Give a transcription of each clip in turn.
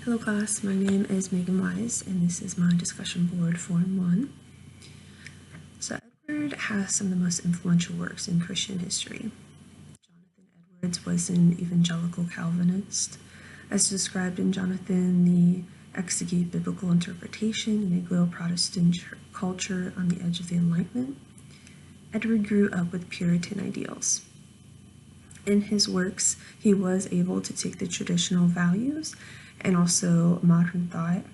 Hello class, my name is Megan Wise and this is my discussion board for 1. So Edward has some of the most influential works in Christian history. Jonathan Edwards was an evangelical Calvinist. As described in Jonathan, the exegete biblical interpretation in Anglo-Protestant culture on the edge of the Enlightenment. Edward grew up with Puritan ideals. In his works, he was able to take the traditional values and also modern thought,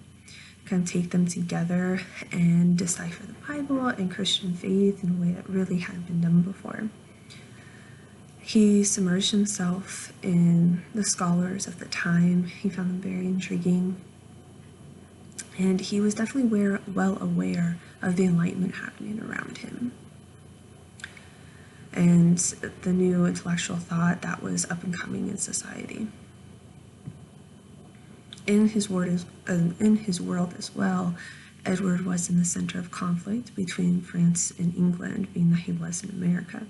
kind of take them together and decipher the Bible and Christian faith in a way that really hadn't been done before. He submerged himself in the scholars of the time. He found them very intriguing. And he was definitely well aware of the Enlightenment happening around him and the new intellectual thought that was up and coming in society. In his world as well, Edward was in the center of conflict between France and England, being that he was in America.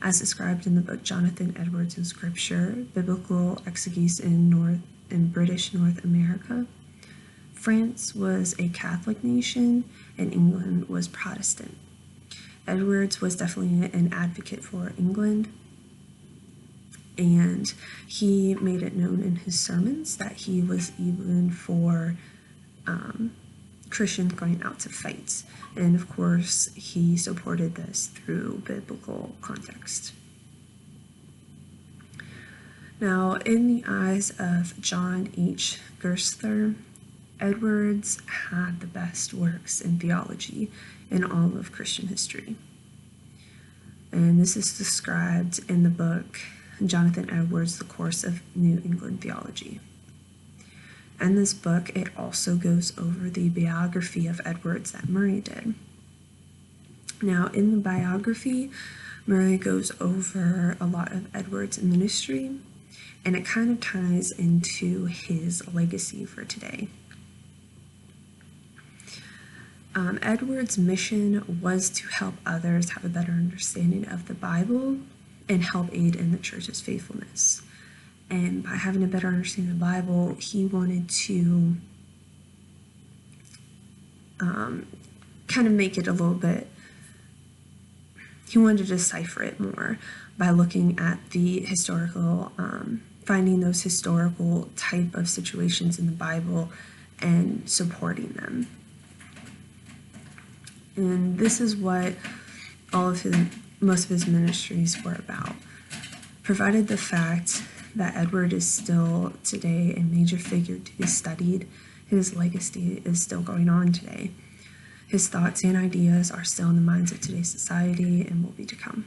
As described in the book Jonathan Edwards in Scripture, Biblical Exegesis in British North America, France was a Catholic nation and England was Protestant. Edwards was definitely an advocate for England, and he made it known in his sermons that he was even for Christians going out to fight. And of course, he supported this through biblical context. Now, in the eyes of John H. Gerstner, Edwards had the best works in theology in all of Christian history. And this is described in the book Jonathan Edwards, The Course of New England Theology. In this book, it also goes over the biography of Edwards that Murray did. Now, in the biography, Murray goes over a lot of Edwards' ministry, and it kind of ties into his legacy for today. Edwards' mission was to help others have a better understanding of the Bible and help aid in the church's faithfulness. And by having a better understanding of the Bible, he wanted to kind of make it a little bit, he wanted to decipher it more by looking at the historical, finding those historical type of situations in the Bible and supporting them. And this is what most of his ministries were about. Provided the fact that Edward is still today a major figure to be studied, his legacy is still going on today. His thoughts and ideas are still in the minds of today's society and will be to come.